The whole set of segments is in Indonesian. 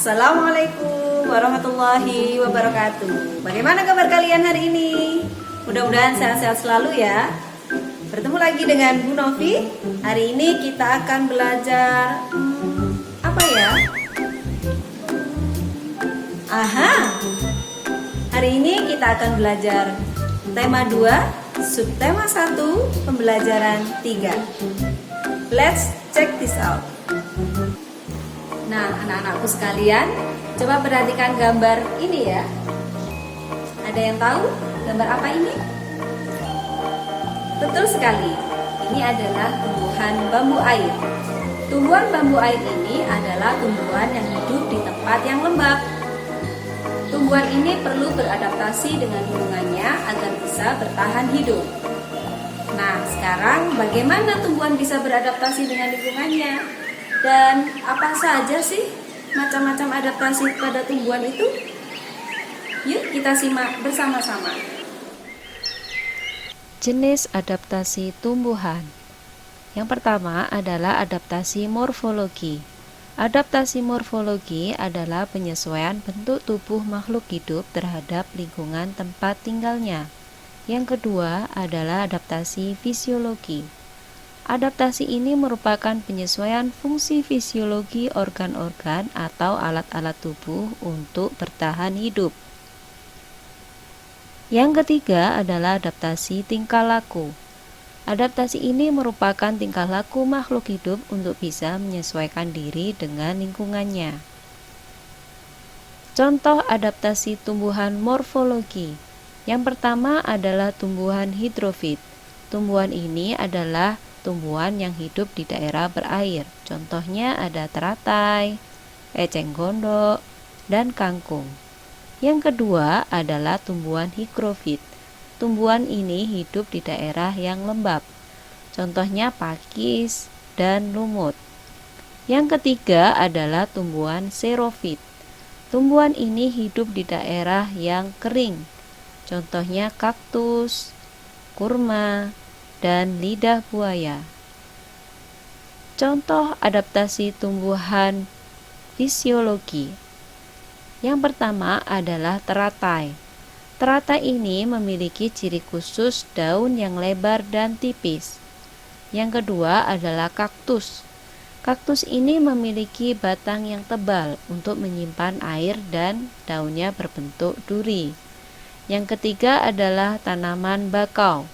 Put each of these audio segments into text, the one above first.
Assalamualaikum warahmatullahi wabarakatuh. Bagaimana kabar kalian hari ini? Mudah-mudahan sehat-sehat selalu ya. Bertemu lagi dengan Bu Novi. Hari ini kita akan belajar apa ya? Hari ini kita akan belajar tema 2, subtema 1, pembelajaran 3. Let's check this out. Nah, anak-anakku sekalian, coba perhatikan gambar ini ya. Ada yang tahu gambar apa ini? Betul sekali, ini adalah tumbuhan bambu air. Tumbuhan bambu air ini adalah tumbuhan yang hidup di tempat yang lembab. Tumbuhan ini perlu beradaptasi dengan lingkungannya agar bisa bertahan hidup. Nah, sekarang bagaimana tumbuhan bisa beradaptasi dengan lingkungannya? Dan apa saja sih macam-macam adaptasi pada tumbuhan itu? Yuk kita simak bersama-sama. Jenis adaptasi tumbuhan. Yang pertama adalah adaptasi morfologi. Adaptasi morfologi adalah penyesuaian bentuk tubuh makhluk hidup terhadap lingkungan tempat tinggalnya. Yang kedua adalah adaptasi fisiologi. Adaptasi ini merupakan penyesuaian fungsi fisiologi organ-organ atau alat-alat tubuh untuk bertahan hidup. Yang ketiga adalah adaptasi tingkah laku. Adaptasi ini merupakan tingkah laku makhluk hidup untuk bisa menyesuaikan diri dengan lingkungannya. Contoh adaptasi tumbuhan morfologi. Yang pertama adalah tumbuhan hidrofit. Tumbuhan ini adalah tumbuhan yang hidup di daerah berair. Contohnya ada teratai, eceng gondok, dan kangkung. Yang kedua adalah tumbuhan higrofit. Tumbuhan ini hidup di daerah yang lembab. Contohnya pakis dan lumut. Yang ketiga adalah tumbuhan xerofit. Tumbuhan ini hidup di daerah yang kering. Contohnya kaktus, kurma, dan lidah buaya. Contoh adaptasi tumbuhan fisiologi. Yang pertama adalah teratai. Teratai ini memiliki ciri khusus daun yang lebar dan tipis. Yang kedua adalah kaktus. Kaktus ini memiliki batang yang tebal untuk menyimpan air dan daunnya berbentuk duri. Yang ketiga adalah tanaman bakau.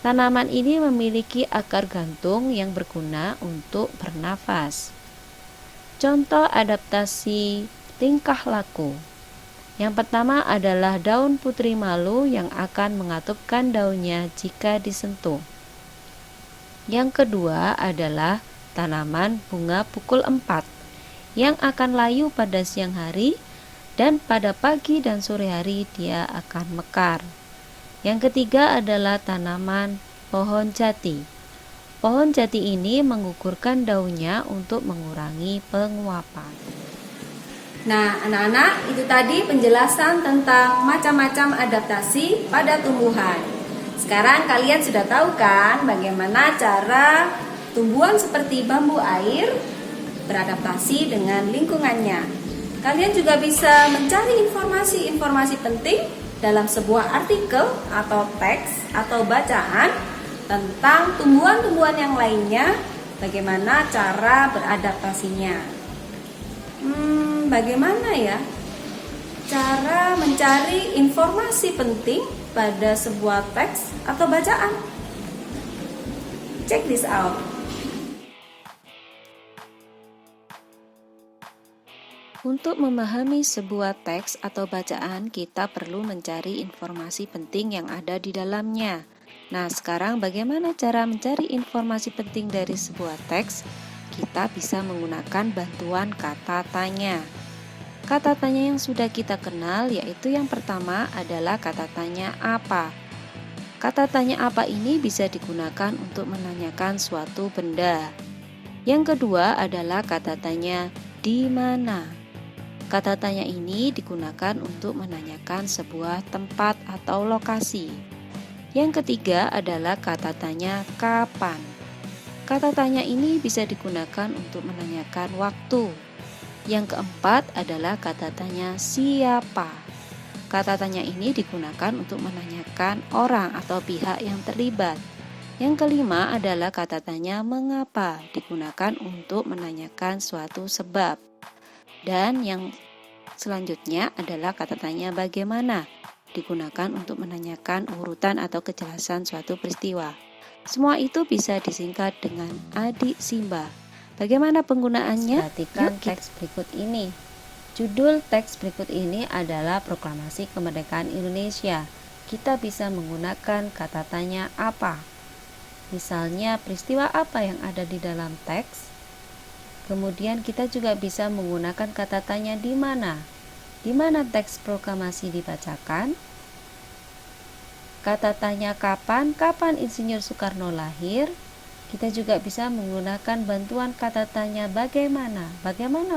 Tanaman ini memiliki akar gantung yang berguna untuk bernafas. Contoh adaptasi tingkah laku. Yang pertama adalah daun putri malu yang akan mengatupkan daunnya jika disentuh. Yang kedua adalah tanaman bunga pukul 4 yang akan layu pada siang hari dan pada pagi dan sore hari dia akan mekar. Yang ketiga adalah tanaman pohon jati. Pohon jati ini menggugurkan daunnya untuk mengurangi penguapan. Nah, anak-anak, itu tadi penjelasan tentang macam-macam adaptasi pada tumbuhan. Sekarang kalian sudah tahu kan bagaimana cara tumbuhan seperti bambu air beradaptasi dengan lingkungannya. Kalian juga bisa mencari informasi-informasi penting dalam sebuah artikel atau teks atau bacaan tentang tumbuhan-tumbuhan yang lainnya, bagaimana cara beradaptasinya. Bagaimana ya cara mencari informasi penting pada sebuah teks atau bacaan? Check this out. Untuk memahami sebuah teks atau bacaan, kita perlu mencari informasi penting yang ada di dalamnya. Nah, sekarang bagaimana cara mencari informasi penting dari sebuah teks? Kita bisa menggunakan bantuan kata tanya. Kata tanya yang sudah kita kenal yaitu yang pertama adalah kata tanya apa. Kata tanya apa ini bisa digunakan untuk menanyakan suatu benda. Yang kedua adalah kata tanya di mana. Kata tanya ini digunakan untuk menanyakan sebuah tempat atau lokasi. Yang ketiga adalah kata tanya kapan. Kata tanya ini bisa digunakan untuk menanyakan waktu. Yang keempat adalah kata tanya siapa. Kata tanya ini digunakan untuk menanyakan orang atau pihak yang terlibat. Yang kelima adalah kata tanya mengapa, digunakan untuk menanyakan suatu sebab. Dan yang selanjutnya adalah kata tanya bagaimana, digunakan untuk menanyakan urutan atau kejelasan suatu peristiwa. Semua itu bisa disingkat dengan adik Simba. Bagaimana penggunaannya? Perhatikan teks berikut ini. Judul teks berikut ini adalah Proklamasi Kemerdekaan Indonesia. Kita bisa menggunakan kata tanya apa. Misalnya, peristiwa apa yang ada di dalam teks? Kemudian kita juga bisa menggunakan kata tanya di mana. Di mana teks proklamasi dibacakan? Kata tanya kapan Insinyur Soekarno lahir? Kita juga bisa menggunakan bantuan kata tanya bagaimana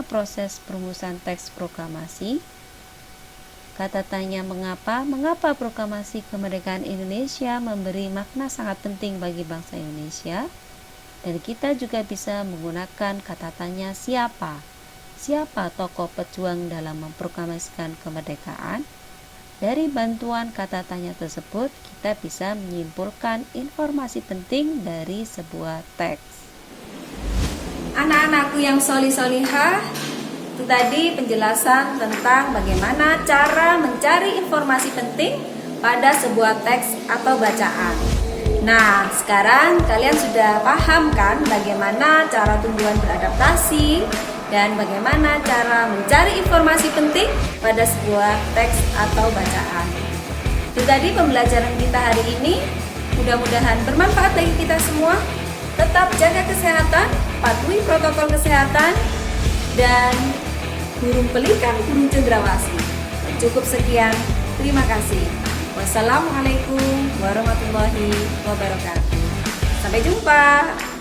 proses perumusan teks proklamasi. Kata tanya mengapa proklamasi kemerdekaan Indonesia memberi makna sangat penting bagi bangsa Indonesia. Dan kita juga bisa menggunakan kata tanya siapa tokoh pejuang dalam memproklamasikan kemerdekaan. Dari bantuan kata tanya tersebut, kita bisa menyimpulkan informasi penting dari sebuah teks. Anak-anakku yang solih-solihah, itu tadi penjelasan tentang bagaimana cara mencari informasi penting pada sebuah teks atau bacaan. Nah, sekarang kalian sudah paham kan bagaimana cara tumbuhan beradaptasi dan bagaimana cara mencari informasi penting pada sebuah teks atau bacaan. Itu tadi pembelajaran kita hari ini. Mudah-mudahan bermanfaat bagi kita semua. Tetap jaga kesehatan, patuhi protokol kesehatan, dan burung pelikan, burung cendrawasih. Cukup sekian, terima kasih. Wassalamualaikum warahmatullahi wabarakatuh. Sampai jumpa.